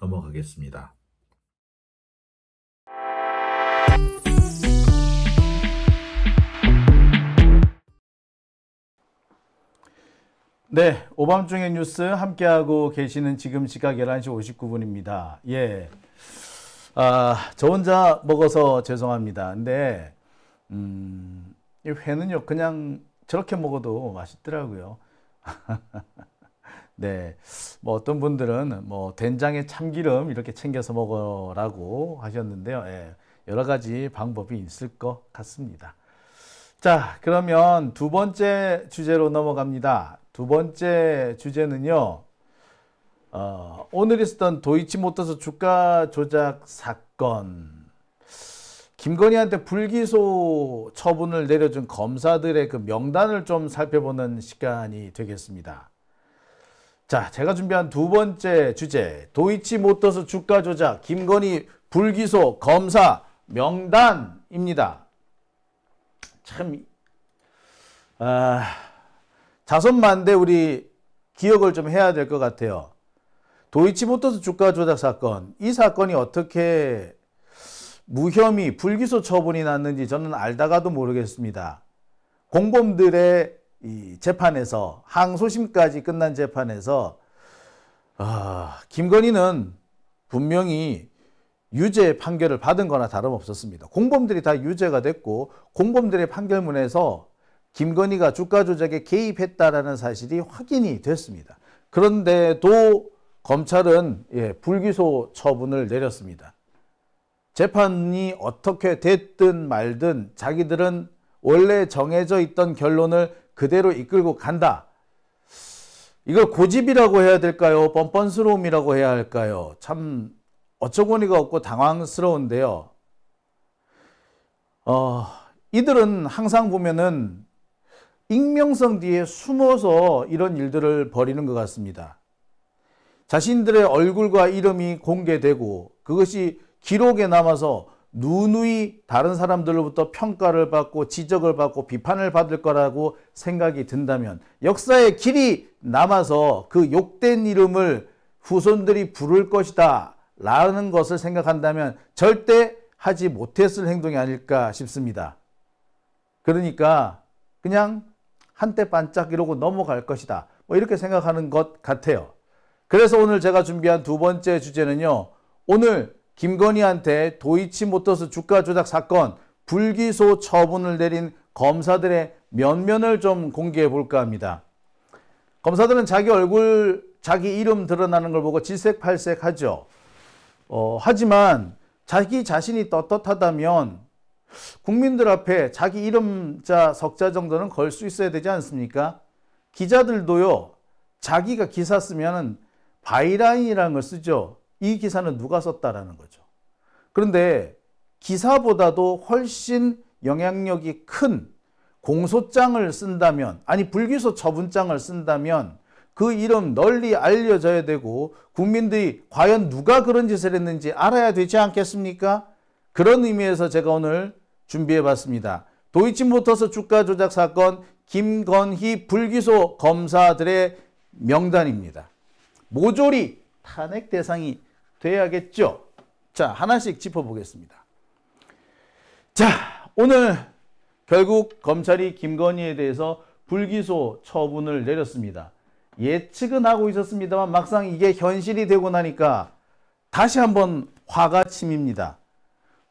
넘어가겠습니다. 네, 오밤중의 뉴스 함께하고 계시는 지금 시각 11시 59분입니다. 예. 저 혼자 먹어서 죄송합니다. 근데, 이 회는요, 그냥 저렇게 먹어도 맛있더라고요. 네. 뭐 어떤 분들은 뭐 된장에 참기름 이렇게 챙겨서 먹으라고 하셨는데요. 예. 여러 가지 방법이 있을 것 같습니다. 자, 그러면 두 번째 주제로 넘어갑니다. 두 번째 주제는요, 오늘 있었던 도이치모터스 주가 조작 사건. 김건희한테 불기소 처분을 내려준 검사들의 그 명단을 좀 살펴보는 시간이 되겠습니다. 자, 제가 준비한 두 번째 주제, 도이치모터스 주가 조작, 김건희 불기소 검사 명단입니다. 참, 자선만대 우리 기억을 좀 해야 될 것 같아요. 도이치모터스 주가 조작 사건, 이 사건이 어떻게 무혐의, 불기소 처분이 났는지 저는 알다가도 모르겠습니다. 공범들의 이 재판에서, 항소심까지 끝난 재판에서, 김건희는 분명히 유죄 판결을 받은 거나 다름없었습니다. 공범들이 다 유죄가 됐고, 공범들의 판결문에서 김건희가 주가 조작에 개입했다라는 사실이 확인이 됐습니다. 그런데도 검찰은 불기소 처분을 내렸습니다. 재판이 어떻게 됐든 말든 자기들은 원래 정해져 있던 결론을 그대로 이끌고 간다. 이걸 고집이라고 해야 될까요? 뻔뻔스러움이라고 해야 할까요? 참 어처구니가 없고 당황스러운데요. 이들은 항상 보면은 익명성 뒤에 숨어서 이런 일들을 벌이는 것 같습니다. 자신들의 얼굴과 이름이 공개되고 그것이 기록에 남아서 누누이 다른 사람들로부터 평가를 받고 지적을 받고 비판을 받을 거라고 생각이 든다면, 역사의 길이 남아서 그 욕된 이름을 후손들이 부를 것이다 라는 것을 생각한다면 절대 하지 못했을 행동이 아닐까 싶습니다. 그러니까 그냥 한때 반짝 이러고 넘어갈 것이다, 뭐 이렇게 생각하는 것 같아요. 그래서 오늘 제가 준비한 두 번째 주제는요, 오늘 김건희한테 도이치모터스 주가 조작 사건 불기소 처분을 내린 검사들의 면면을 좀 공개해 볼까 합니다. 검사들은 자기 얼굴, 자기 이름 드러나는 걸 보고 질색팔색하죠. 하지만 자기 자신이 떳떳하다면 국민들 앞에 자기 이름자 석자 정도는 걸 수 있어야 되지 않습니까? 기자들도요, 자기가 기사 쓰면은 바이라인이라는 걸 쓰죠. 이 기사는 누가 썼다라는 거죠. 그런데 기사보다도 훨씬 영향력이 큰 공소장을 쓴다면, 아니 불기소 처분장을 쓴다면 그 이름 널리 알려져야 되고 국민들이 과연 누가 그런 짓을 했는지 알아야 되지 않겠습니까? 그런 의미에서 제가 오늘 준비해 봤습니다. 도이치모터스 주가 조작 사건 김건희 불기소 검사들의 명단입니다. 모조리 탄핵 대상이 돼야겠죠. 자, 하나씩 짚어보겠습니다. 자, 오늘 결국 검찰이 김건희에 대해서 불기소 처분을 내렸습니다. 예측은 하고 있었습니다만 막상 이게 현실이 되고 나니까 다시 한번 화가 치밉니다.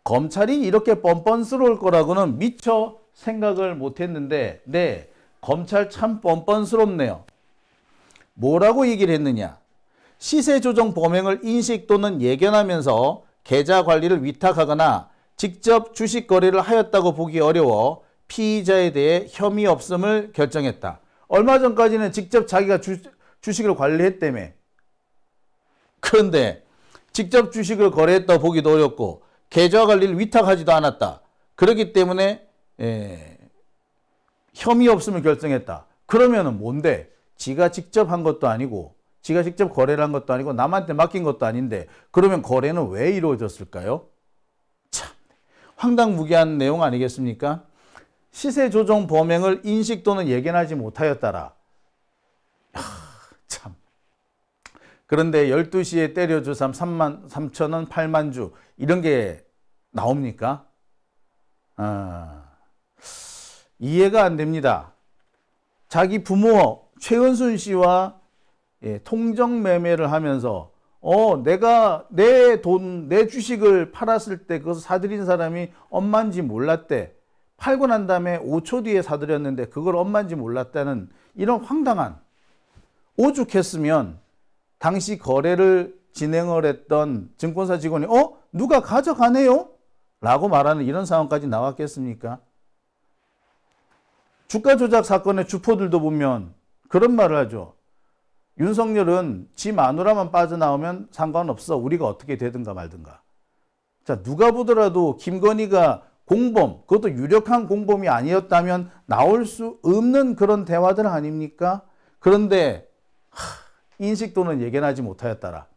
검찰이 이렇게 뻔뻔스러울 거라고는 미처 생각을 못했는데, 네, 검찰 참 뻔뻔스럽네요. 뭐라고 얘기를 했느냐? 시세 조정 범행을 인식 또는 예견하면서 계좌 관리를 위탁하거나 직접 주식 거래를 하였다고 보기 어려워 피의자에 대해 혐의 없음을 결정했다. 얼마 전까지는 직접 자기가 주식을 관리했다며. 그런데 직접 주식을 거래했다고 보기도 어렵고 계좌 관리를 위탁하지도 않았다. 그렇기 때문에 혐의 없음을 결정했다. 그러면은 뭔데? 지가 직접 한 것도 아니고, 지가 직접 거래를 한 것도 아니고, 남한테 맡긴 것도 아닌데, 그러면 거래는 왜 이루어졌을까요? 참, 황당무계한 내용 아니겠습니까? 시세 조정 범행을 인식 또는 예견하지 못하였다라. 참, 그런데 12시에 때려주삼 3만 3천 원, 8만 주 이런 게 나옵니까? 이해가 안 됩니다. 자기 부모 최은순 씨와 통정 매매를 하면서 내가 내 돈, 내 주식을 팔았을 때 그것을 사들인 사람이 엄마인지 몰랐대. 팔고 난 다음에 5초 뒤에 사들였는데 그걸 엄마인지 몰랐다는 이런 황당한, 오죽했으면 당시 거래를 진행을 했던 증권사 직원이 누가 가져가네요? 라고 말하는 이런 상황까지 나왔겠습니까? 주가 조작 사건의 주포들도 보면 그런 말을 하죠. 윤석열은 지 마누라만 빠져나오면 상관없어. 우리가 어떻게 되든가 말든가. 자, 누가 보더라도 김건희가 공범, 그것도 유력한 공범이 아니었다면 나올 수 없는 그런 대화들 아닙니까? 그런데 인식 또는 예견하지 못하였다라.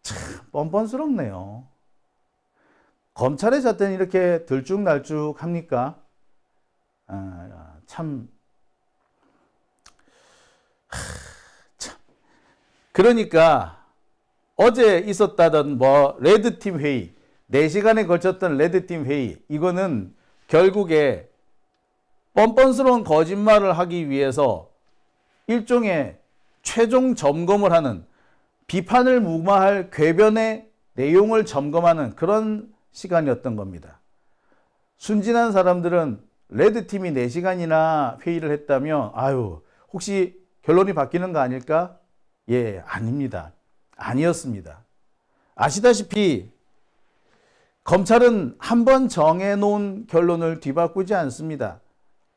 참 뻔뻔스럽네요. 검찰의 잣대는 이렇게 들쭉날쭉합니까? 참. 그러니까 어제 있었다던 레드팀 회의, 4시간에 걸쳤던 레드팀 회의, 이거는 결국에 뻔뻔스러운 거짓말을 하기 위해서 일종의 최종 점검을 하는, 비판을 무마할 궤변의 내용을 점검하는 그런 시간이었던 겁니다. 순진한 사람들은 레드팀이 4시간이나 회의를 했다면 혹시 결론이 바뀌는 거 아닐까? 아닙니다. 아니었습니다. 아시다시피 검찰은 한번 정해놓은 결론을 뒤바꾸지 않습니다.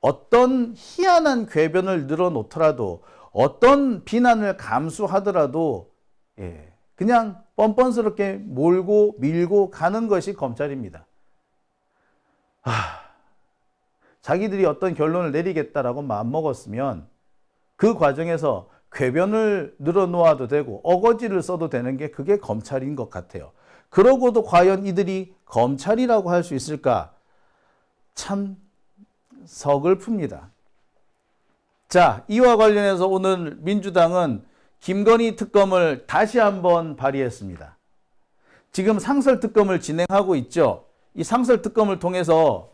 어떤 희한한 궤변을 늘어놓더라도, 어떤 비난을 감수하더라도 그냥 뻔뻔스럽게 몰고 밀고 가는 것이 검찰입니다. 자기들이 어떤 결론을 내리겠다라고 마음먹었으면 그 과정에서 궤변을 늘어놓아도 되고 어거지를 써도 되는 게 그게 검찰인 것 같아요. 그러고도 과연 이들이 검찰이라고 할 수 있을까? 참 서글픕니다. 자, 이와 관련해서 오늘 민주당은 김건희 특검을 다시 한번 발의했습니다. 지금 상설특검을 진행하고 있죠. 이 상설특검을 통해서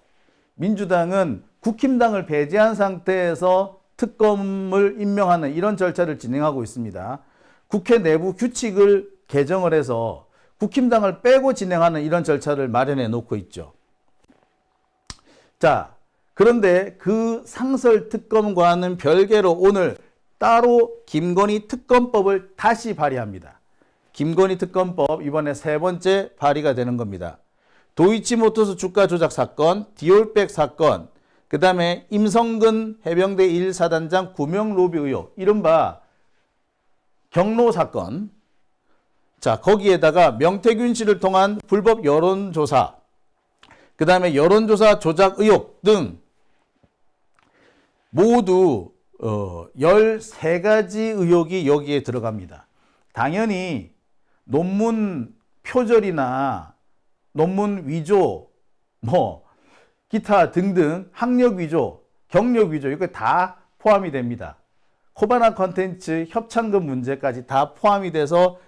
민주당은 국힘당을 배제한 상태에서 특검을 임명하는 이런 절차를 진행하고 있습니다. 국회 내부 규칙을 개정을 해서 국힘당을 빼고 진행하는 이런 절차를 마련해 놓고 있죠. 자, 그런데 그 상설특검과는 별개로 오늘 따로 김건희 특검법을 다시 발의합니다. 김건희 특검법 이번에 3번째 발의가 되는 겁니다. 도이치모터스 주가 조작 사건, 디올백 사건, 그 다음에 임성근 해병대 1사단장 구명 로비 의혹, 이른바 경로 사건. 자, 거기에다가 명태균 씨를 통한 불법 여론조사, 그 다음에 여론조사 조작 의혹 등 모두 13가지 의혹이 여기에 들어갑니다. 당연히 논문 표절이나 논문 위조, 기타 등등 학력 위조, 경력 위조, 이거 다 포함이 됩니다. 코바나 컨텐츠 협찬금 문제까지 다 포함이 돼서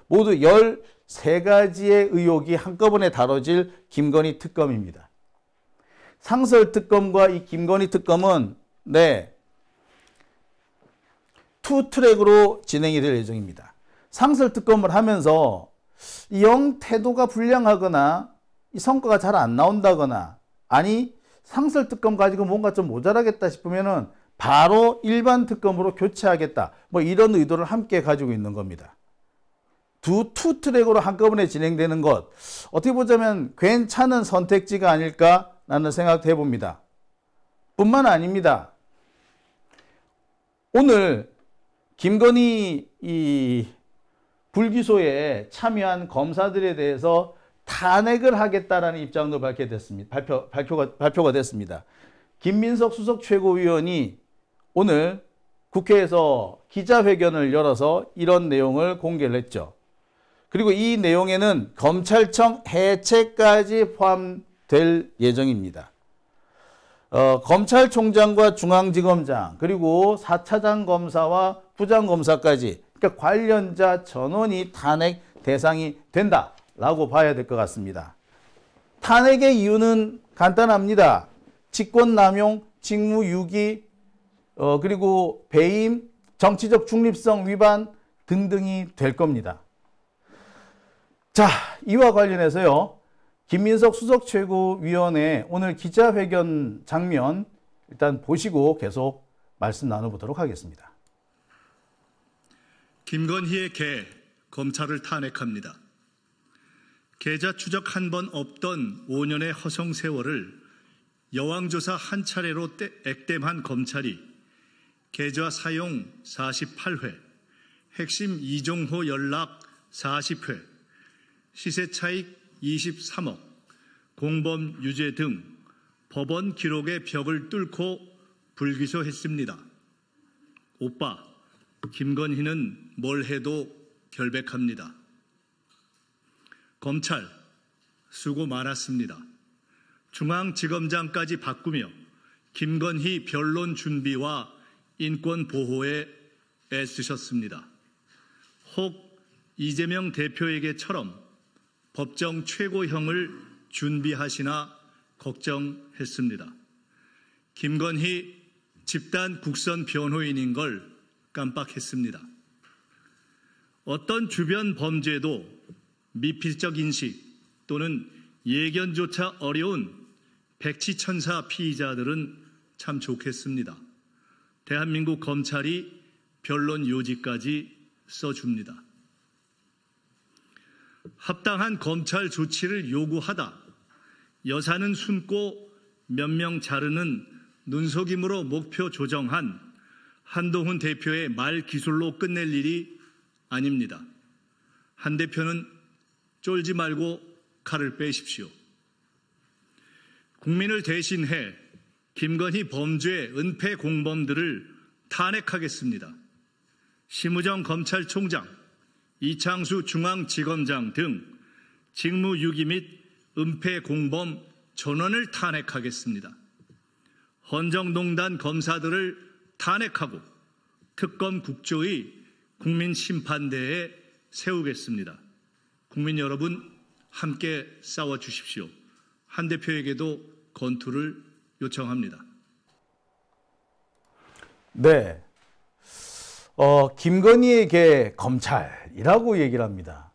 모두 13가지의 의혹이 한꺼번에 다뤄질 김건희 특검입니다. 상설특검과 이 김건희 특검은 투 트랙으로 진행이 될 예정입니다. 상설특검을 하면서 영 태도가 불량하거나 이 성과가 잘 안 나온다거나, 아니 상설특검 가지고 뭔가 좀 모자라겠다 싶으면은 바로 일반 특검으로 교체하겠다, 이런 의도를 함께 가지고 있는 겁니다. 투 트랙으로 한꺼번에 진행되는 것, 어떻게 보자면 괜찮은 선택지가 아닐까라는 생각도 해봅니다. 뿐만 아닙니다. 오늘 김건희 이 불기소에 참여한 검사들에 대해서 탄핵을 하겠다라는 입장도 발표가 됐습니다. 김민석 수석 최고위원이 오늘 국회에서 기자회견을 열어서 이런 내용을 공개를 했죠. 그리고 이 내용에는 검찰청 해체까지 포함될 예정입니다. 검찰총장과 중앙지검장, 그리고 4차장 검사와 부장검사까지 그러니까 관련자 전원이 탄핵 대상이 된다라고 봐야 될 것 같습니다. 탄핵의 이유는 간단합니다. 직권남용, 직무유기, 그리고 배임, 정치적 중립성 위반 등등이 될 겁니다. 자, 이와 관련해서요. 김민석 수석최고위원의 오늘 기자회견 장면 일단 보시고 계속 말씀 나눠보도록 하겠습니다. 김건희의 개, 검찰을 탄핵합니다. 계좌 추적 한 번 없던 5년의 허송 세월을 여왕조사 한 차례로 액땜한 검찰이 계좌 사용 48회, 핵심 이종호 연락 40회, 시세 차익 23억, 공범 유죄 등 법원 기록의 벽을 뚫고 불기소했습니다. 오빠, 김건희는 뭘 해도 결백합니다. 검찰, 수고 많았습니다. 중앙지검장까지 바꾸며 김건희 변론 준비와 인권 보호에 애쓰셨습니다. 혹 이재명 대표에게처럼 법정 최고형을 준비하시나 걱정했습니다. 김건희 집단 국선 변호인인 걸 깜빡했습니다. 어떤 주변 범죄도 미필적 인식 또는 예견조차 어려운 백치천사 피의자들은 참 좋겠습니다. 대한민국 검찰이 변론 요지까지 써줍니다. 합당한 검찰 조치를 요구하다 여사는 숨고 몇 명 자르는 눈속임으로 목표 조정한 한동훈 대표의 말 기술로 끝낼 일이 아닙니다. 한 대표는 쫄지 말고 칼을 빼십시오. 국민을 대신해 김건희 범죄 은폐 공범들을 탄핵하겠습니다. 심우정 검찰총장, 이창수 중앙지검장 등 직무유기 및 은폐 공범 전원을 탄핵하겠습니다. 헌정농단 검사들을 탄핵하고 특검 국조의 국민심판대에 세우겠습니다. 국민 여러분 함께 싸워주십시오. 한 대표에게도 건투를 요청합니다. 네, 김건희의 개 검찰이라고 얘기를 합니다.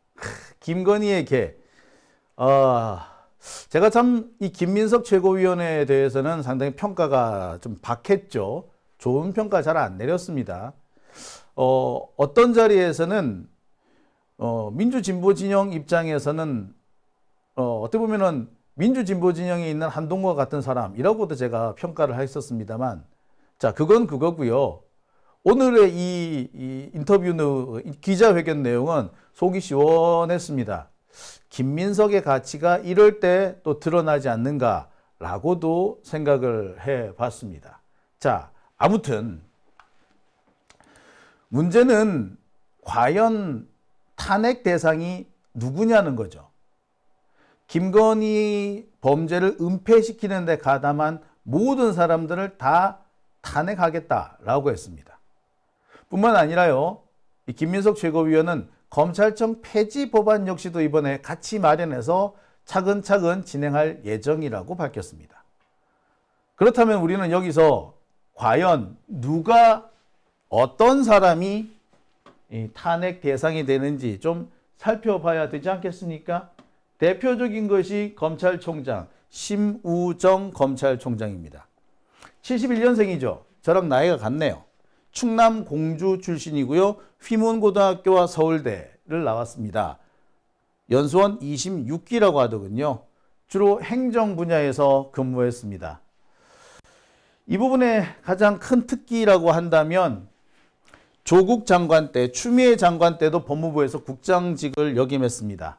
김건희의 개. 제가 참 이 김민석 최고위원에 대해서는 상당히 평가가 좀 박했죠. 좋은 평가 잘 안 내렸습니다. 어떤 자리에서는 민주진보 진영 입장에서는 어떻게 보면은 민주진보 진영에 있는 한동훈과 같은 사람이라고도 제가 평가를 했었습니다만, 자, 그건 그거고요. 오늘의 이 인터뷰 기자회견 내용은 속이 시원했습니다. 김민석의 가치가 이럴 때 또 드러나지 않는가라고도 생각을 해봤습니다. 자, 아무튼 문제는 과연 탄핵 대상이 누구냐는 거죠. 김건희 범죄를 은폐시키는 데 가담한 모든 사람들을 다 탄핵하겠다라고 했습니다. 뿐만 아니라요, 이 김민석 최고위원은 검찰청 폐지 법안 역시도 이번에 같이 마련해서 차근차근 진행할 예정이라고 밝혔습니다. 그렇다면 우리는 여기서 과연 누가 어떤 사람이 이 탄핵 대상이 되는지 좀 살펴봐야 되지 않겠습니까? 대표적인 것이 검찰총장 심우정 검찰총장입니다. 71년생이죠. 저랑 나이가 같네요. 충남 공주 출신이고요. 휘문고등학교와 서울대를 나왔습니다. 연수원 26기라고 하더군요. 주로 행정 분야에서 근무했습니다. 이 부분의 가장 큰 특기라고 한다면 조국 장관 때, 추미애 장관 때도 법무부에서 국장직을 역임했습니다.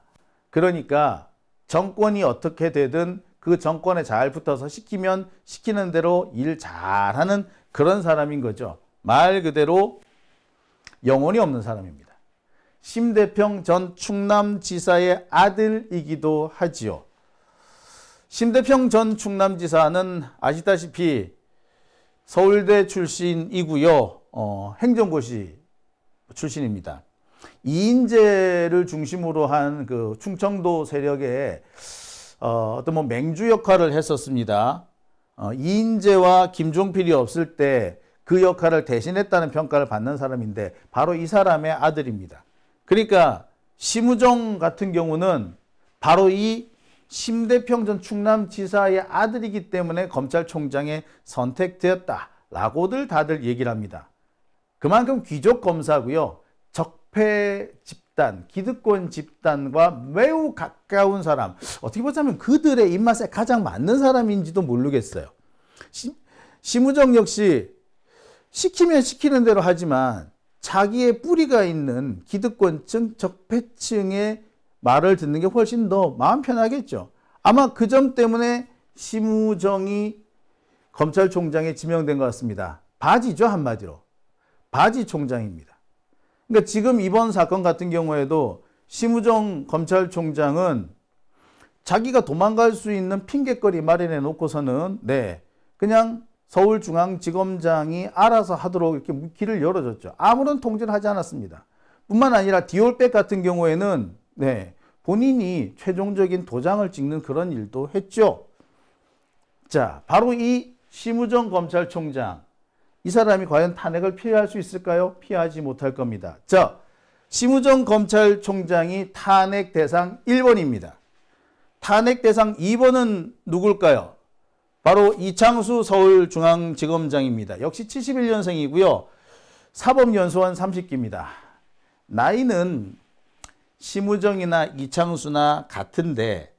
그러니까 정권이 어떻게 되든 그 정권에 잘 붙어서 시키면 시키는 대로 일 잘하는 그런 사람인 거죠. 말 그대로 영혼이 없는 사람입니다. 심대평 전 충남지사의 아들이기도 하지요. 심대평 전 충남지사는 아시다시피 서울대 출신이고요. 행정고시 출신입니다. 이인재를 중심으로 한 그 충청도 세력의 어떤 뭐 맹주 역할을 했었습니다. 이인재와 김종필이 없을 때 그 역할을 대신했다는 평가를 받는 사람인데 바로 이 사람의 아들입니다. 그러니까 심우정 같은 경우는 바로 이 심대평 전 충남지사의 아들이기 때문에 검찰총장에 선택되었다라고들 다들 얘기를 합니다. 그만큼 귀족 검사고요. 적폐 집단, 기득권 집단과 매우 가까운 사람, 어떻게 보자면 그들의 입맛에 가장 맞는 사람인지도 모르겠어요. 심우정 역시 시키면 시키는 대로 하지만 자기의 뿌리가 있는 기득권층, 적폐층의 말을 듣는 게 훨씬 더 마음 편하겠죠. 아마 그 점 때문에 심우정이 검찰총장에 지명된 것 같습니다. 바지죠, 한마디로. 바지 총장입니다. 그러니까 지금 이번 사건 같은 경우에도 심우정 검찰총장은 자기가 도망갈 수 있는 핑계거리 마련해 놓고서는 그냥 서울중앙지검장이 알아서 하도록 이렇게 길을 열어줬죠. 아무런 통제를 하지 않았습니다. 뿐만 아니라 디올백 같은 경우에는 본인이 최종적인 도장을 찍는 그런 일도 했죠. 자, 바로 이 심우정 검찰총장, 이 사람이 과연 탄핵을 피할 수 있을까요? 피하지 못할 겁니다. 자, 심우정 검찰총장이 탄핵 대상 1번입니다. 탄핵 대상 2번은 누굴까요? 바로 이창수 서울중앙지검장입니다. 역시 71년생이고요. 사법연수원 30기입니다. 나이는 심우정이나 이창수나 같은데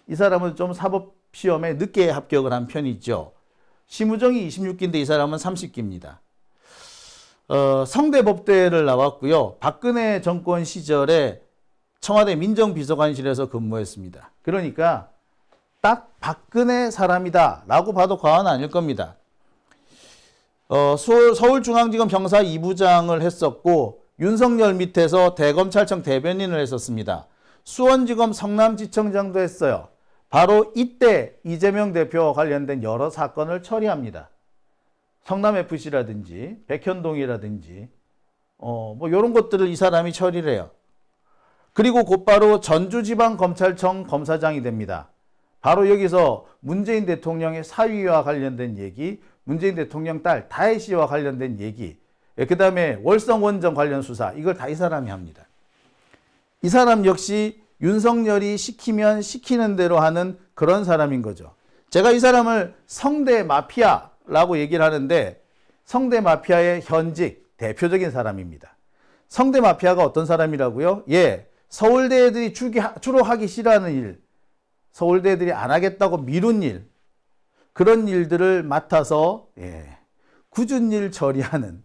이 사람은 좀 사법시험에 늦게 합격을 한 편이죠. 심우정이 26기인데 이 사람은 30기입니다. 성대법대를 나왔고요. 박근혜 정권 시절에 청와대 민정비서관실에서 근무했습니다. 그러니까 딱 박근혜 사람이다 라고 봐도 과언 아닐 겁니다. 서울중앙지검 형사 2부장을 했었고 윤석열 밑에서 대검찰청 대변인을 했었습니다. 수원지검 성남지청장도 했어요. 바로 이때 이재명 대표와 관련된 여러 사건을 처리합니다. 성남FC라든지 백현동이라든지 뭐 이런 것들을 이 사람이 처리를 해요. 그리고 곧바로 전주지방검찰청 검사장이 됩니다. 바로 여기서 문재인 대통령의 사위와 관련된 얘기, 문재인 대통령 딸 다혜 씨와 관련된 얘기, 그 다음에 월성원전 관련 수사, 이걸 다 이 사람이 합니다. 이 사람 역시 윤석열이 시키면 시키는 대로 하는 그런 사람인 거죠. 제가 이 사람을 성대 마피아라고 얘기를 하는데 성대 마피아의 현직 대표적인 사람입니다. 성대 마피아가 어떤 사람이라고요? 서울대 애들이 주로 하기 싫어하는 일, 서울대 애들이 안 하겠다고 미룬 일, 그런 일들을 맡아서 굳은 일 처리하는,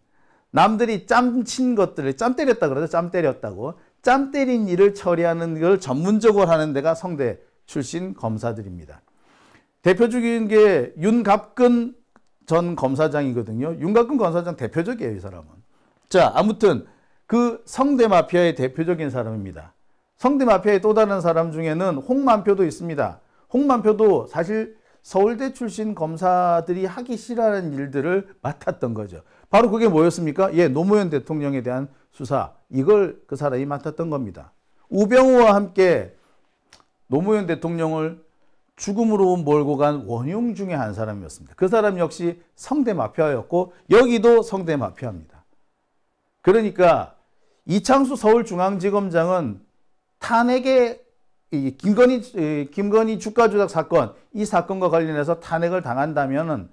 남들이 짬친 것들을, 짬 때렸다 그러죠. 짬 때렸다고. 짬 때린 일을 처리하는 걸 전문적으로 하는 데가 성대 출신 검사들입니다. 대표적인 게 윤갑근 전 검사장이거든요. 윤갑근 검사장 대표적이에요, 이 사람은. 자, 아무튼 그 성대 마피아의 대표적인 사람입니다. 성대 마피아의 또 다른 사람 중에는 홍만표도 있습니다. 홍만표도 사실 서울대 출신 검사들이 하기 싫어하는 일들을 맡았던 거죠. 바로 그게 뭐였습니까? 노무현 대통령에 대한 수사, 이걸 그 사람이 맡았던 겁니다. 우병우와 함께 노무현 대통령을 죽음으로 몰고 간 원흉 중에 한 사람이었습니다. 그 사람 역시 성대 마피아였고 여기도 성대 마피아입니다. 그러니까 이창수 서울중앙지검장은 탄핵의 김건희 주가 조작 사건, 이 사건과 관련해서 탄핵을 당한다면은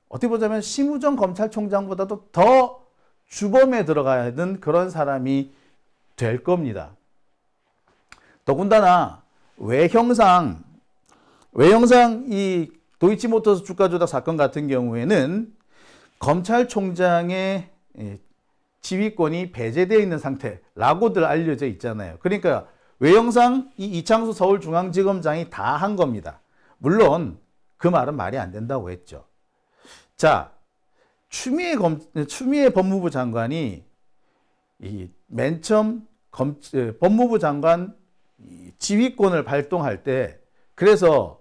어떻게 보자면 심우정 검찰총장보다도 더 주범에 들어가야 하는 그런 사람이 될 겁니다. 더군다나 외형상 이 도이치모터스 주가 조작 사건 같은 경우에는 검찰총장의 지휘권이 배제되어 있는 상태라고들 알려져 있잖아요. 그러니까 외형상 이 이창수 서울중앙지검장이 다 한 겁니다. 물론 그 말은 말이 안 된다고 했죠. 자, 추미애 법무부 장관이 맨 처음 법무부 장관 지휘권을 발동할 때, 그래서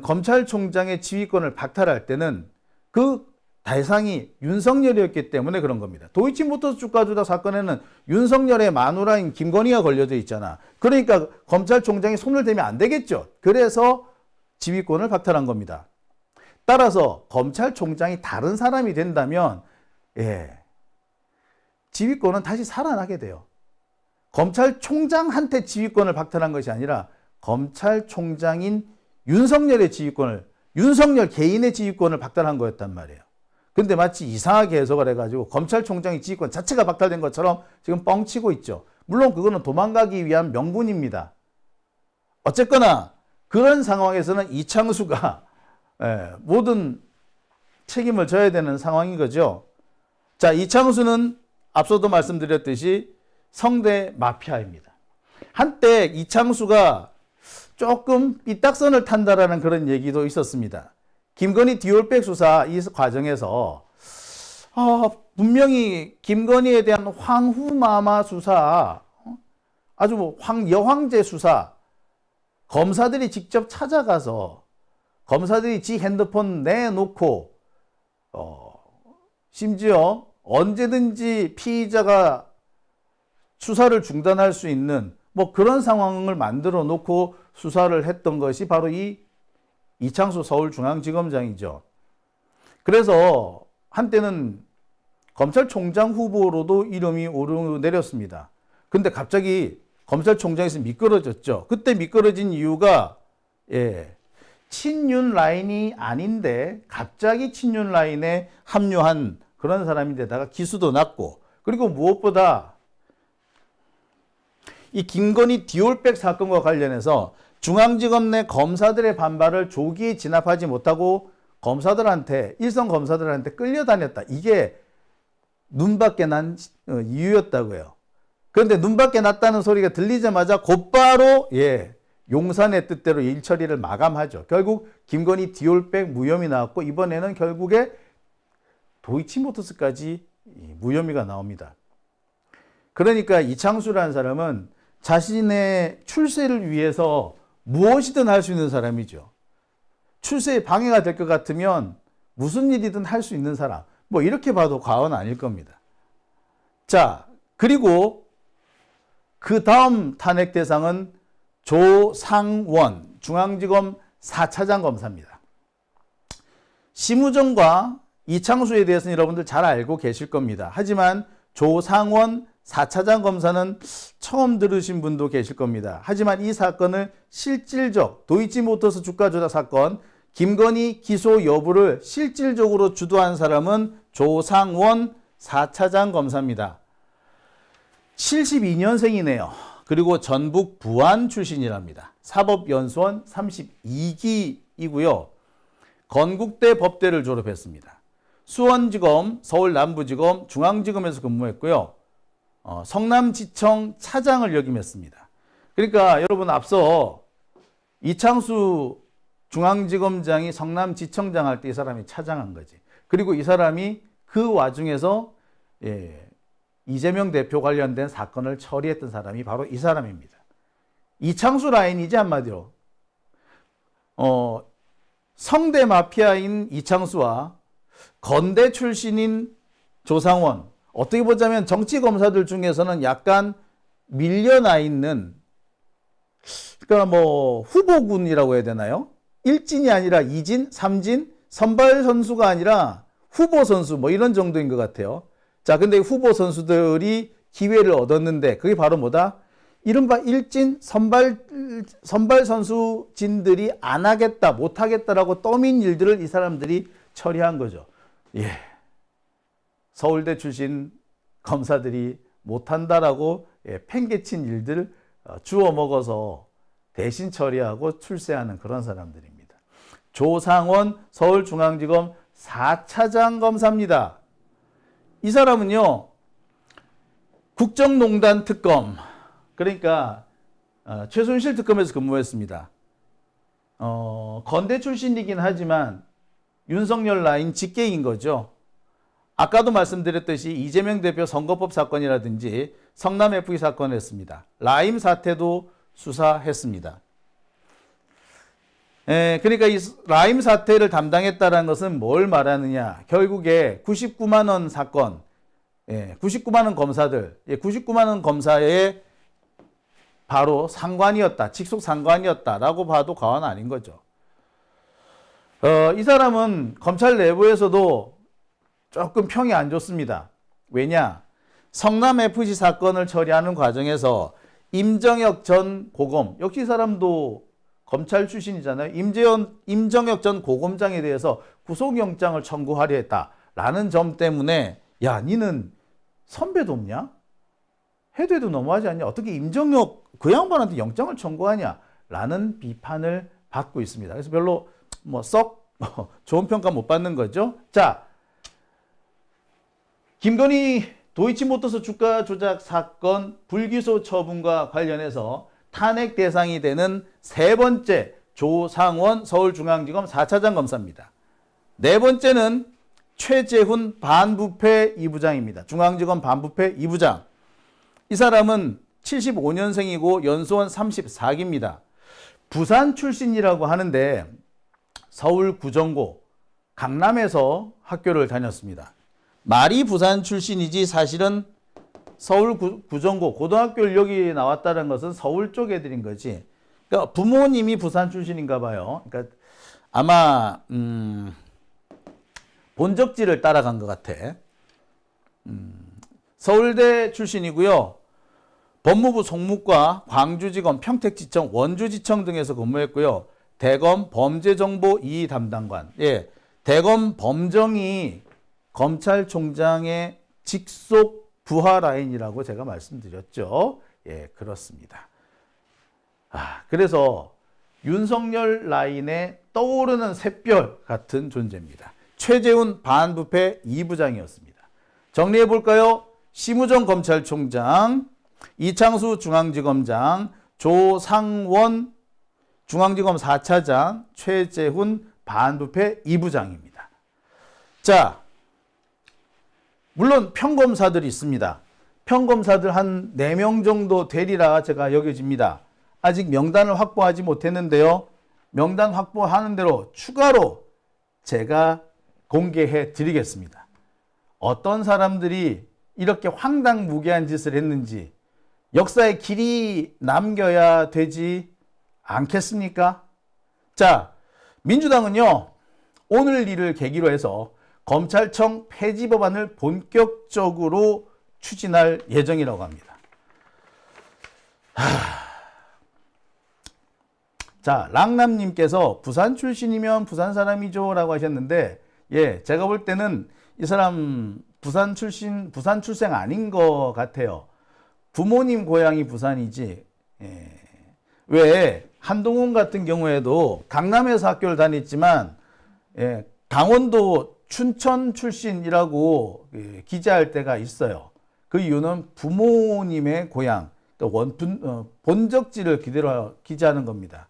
검찰총장의 지휘권을 박탈할 때는 그 대상이 윤석열이었기 때문에 그런 겁니다. 도이치모터스 주가 조작 사건에는 윤석열의 마누라인 김건희가 걸려져 있잖아. 그러니까 검찰총장이 손을 대면 안 되겠죠. 그래서 지휘권을 박탈한 겁니다. 따라서 검찰총장이 다른 사람이 된다면 지휘권은 다시 살아나게 돼요. 검찰총장한테 지휘권을 박탈한 것이 아니라 검찰총장인 윤석열의 지휘권을, 윤석열 개인의 지휘권을 박탈한 거였단 말이에요. 근데 마치 이상하게 해석을 해가지고 검찰총장의 지휘권 자체가 박탈된 것처럼 지금 뻥치고 있죠. 물론 그거는 도망가기 위한 명분입니다. 어쨌거나 그런 상황에서는 이창수가 모든 책임을 져야 되는 상황인 거죠. 자, 이창수는 앞서도 말씀드렸듯이 성대 마피아입니다. 한때 이창수가 조금 삐딱선을 탄다라는 그런 얘기도 있었습니다. 김건희 디올백 수사 이 과정에서 분명히 김건희에 대한 황후마마 수사, 아주 여황제 수사, 검사들이 직접 찾아가서 검사들이 지 핸드폰 내놓고 심지어 언제든지 피의자가 수사를 중단할 수 있는 뭐 그런 상황을 만들어 놓고 수사를 했던 것이 바로 이 이창수 서울중앙지검장이죠. 그래서 한때는 검찰총장 후보로도 이름이 오르내렸습니다. 근데 갑자기 검찰총장에서 미끄러졌죠. 그때 미끄러진 이유가 친윤 라인이 아닌데 갑자기 친윤 라인에 합류한 그런 사람인데다가 기수도 낮고, 그리고 무엇보다 이 김건희 디올백 사건과 관련해서 중앙지검 내 검사들의 반발을 조기에 진압하지 못하고 검사들한테, 일선 검사들한테 끌려다녔다. 이게 눈밖에 난 이유였다고요. 그런데 눈밖에 났다는 소리가 들리자마자 곧바로 용산의 뜻대로 일처리를 마감하죠. 결국 김건희 디올백 무혐의 나왔고, 이번에는 결국에 도이치모터스까지 무혐의가 나옵니다. 그러니까 이창수라는 사람은 자신의 출세를 위해서 무엇이든 할 수 있는 사람이죠. 출세에 방해가 될 것 같으면 무슨 일이든 할 수 있는 사람. 뭐 이렇게 봐도 과언 아닐 겁니다. 자, 그리고 그 다음 탄핵 대상은 조상원 중앙지검 4차장 검사입니다. 심우정과 이창수에 대해서는 여러분들 잘 알고 계실 겁니다. 하지만 조상원 4차장 검사는 처음 들으신 분도 계실 겁니다. 하지만 이 사건을 실질적 도이치모터스 주가 조작 사건 김건희 기소 여부를 실질적으로 주도한 사람은 조상원 4차장 검사입니다. 72년생이네요. 그리고 전북 부안 출신이랍니다. 사법연수원 32기이고요. 건국대 법대를 졸업했습니다. 수원지검, 서울남부지검, 중앙지검에서 근무했고요. 성남지청 차장을 역임했습니다. 그러니까 여러분 앞서 이창수 중앙지검장이 성남지청장 할 때 이 사람이 차장한 거지. 그리고 이 사람이 그 와중에서 이재명 대표 관련된 사건을 처리했던 사람이 바로 이 사람입니다. 이창수 라인이지 한마디로. 성대 마피아인 이창수와 건대 출신인 조상원, 어떻게 보자면 정치검사들 중에서는 약간 밀려나 있는, 그러니까 뭐 후보군이라고 해야 되나요? 1진이 아니라 2진, 3진, 선발 선수가 아니라 후보 선수 뭐 이런 정도인 것 같아요. 자, 근데 후보 선수들이 기회를 얻었는데 그게 바로 뭐다? 이른바 1진 선발 선수진들이 안 하겠다, 못 하겠다라고 떠민 일들을 이 사람들이 처리한 거죠. 서울대 출신 검사들이 못한다라고 팽개친 일들 주워 먹어서 대신 처리하고 출세하는 그런 사람들입니다. 조상원 서울중앙지검 4차장 검사입니다. 이 사람은요, 국정농단 특검, 그러니까 최순실 특검에서 근무했습니다. 건대 출신이긴 하지만 윤석열 라인 직계인 거죠. 아까도 말씀드렸듯이 이재명 대표 선거법 사건이라든지 성남 FE 사건을 했습니다. 라임 사태도 수사했습니다. 그러니까 이 라임 사태를 담당했다는 것은 뭘 말하느냐. 결국에 99만 원 사건, 99만 원 검사들, 99만 원 검사의 바로 상관이었다. 직속 상관이었다라고 봐도 과언 아닌 거죠. 이 사람은 검찰 내부에서도 조금 평이 안 좋습니다. 왜냐? 성남FC 사건을 처리하는 과정에서 임정혁 전 고검, 역시 이 사람도 검찰 출신이잖아요. 임정혁 전 고검장에 대해서 구속영장을 청구하려 했다라는 점 때문에 야, 니는 선배도 없냐? 해도 해도 너무하지 않냐? 어떻게 임정혁 그 양반한테 영장을 청구하냐? 라는 비판을 받고 있습니다. 그래서 별로 썩 좋은 평가 못 받는 거죠. 자, 김건희 도이치모터스 주가 조작 사건 불기소 처분과 관련해서 탄핵 대상이 되는 세 번째 조상원 서울중앙지검 4차장 검사입니다. 네 번째는 최재훈 반부패 2부장입니다. 중앙지검 반부패 2부장. 이 사람은 75년생이고 연수원 34기입니다. 부산 출신이라고 하는데 서울 구정고, 강남에서 학교를 다녔습니다. 말이 부산 출신이지 사실은 서울 구정고, 고등학교를 여기 나왔다는 것은 서울 쪽 애들인 거지. 그러니까 부모님이 부산 출신인가 봐요. 그러니까 아마 본적지를 따라간 것 같아. 서울대 출신이고요. 법무부 송무과, 광주지검, 평택지청, 원주지청 등에서 근무했고요. 대검 범죄정보 2 담당관. 대검 범정이 검찰총장의 직속 부하 라인이라고 제가 말씀드렸죠. 그렇습니다. 그래서 윤석열 라인에 떠오르는 샛별 같은 존재입니다. 최재훈 반부패 2부장이었습니다. 정리해 볼까요? 심우정 검찰총장, 이창수 중앙지검장, 조상원 중앙지검 4차장, 최재훈 반부패 2부장입니다. 자, 물론 평검사들이 있습니다. 평검사들 한 4명 정도 되리라 제가 여겨집니다. 아직 명단을 확보하지 못했는데요. 명단 확보하는 대로 추가로 제가 공개해 드리겠습니다. 어떤 사람들이 이렇게 황당무계한 짓을 했는지 역사에 길이 남겨야 되지 않겠습니까? 자, 민주당은요, 오늘 일을 계기로 해서 검찰청 폐지 법안을 본격적으로 추진할 예정이라고 합니다. 자, 랑남님께서 부산 출신이면 부산 사람이죠 라고 하셨는데, 제가 볼 때는 이 사람 부산 출생 아닌 것 같아요. 부모님 고향이 부산이지. 왜 한동훈 같은 경우에도 강남에서 학교를 다녔지만 강원도 춘천 출신이라고 기재할 때가 있어요. 그 이유는 부모님의 고향, 본적지를 그대로 기재하는 겁니다.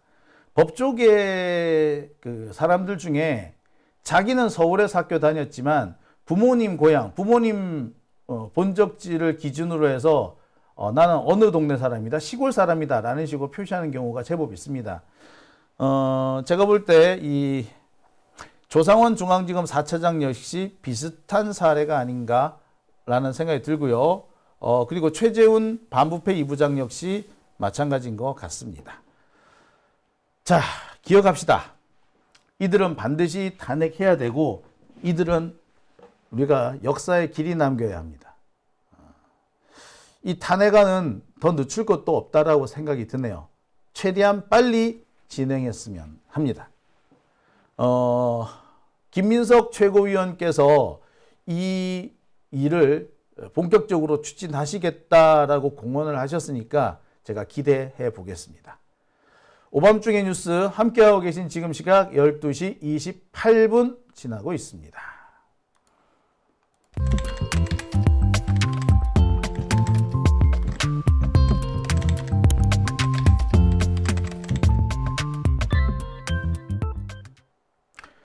법조계 그 사람들 중에 자기는 서울에서 학교 다녔지만 부모님 고향, 부모님 본적지를 기준으로 해서 나는 어느 동네 사람이다, 시골 사람이다 라는 식으로 표시하는 경우가 제법 있습니다. 제가 볼 때 이 조상원 중앙지검 4차장 역시 비슷한 사례가 아닌가 라는 생각이 들고요. 그리고 최재훈 반부패 2부장 역시 마찬가지인 것 같습니다. 자, 기억합시다. 이들은 반드시 탄핵해야 되고 이들은 우리가 역사에 길이 남겨야 합니다. 이 탄핵안은 더 늦출 것도 없다라고 생각이 드네요. 최대한 빨리 진행했으면 합니다. 김민석 최고위원께서 이 일을 본격적으로 추진하시겠다라고 공언을 하셨으니까 제가 기대해 보겠습니다. 오밤중의 뉴스 함께하고 계신 지금 시각 12시 28분 지나고 있습니다.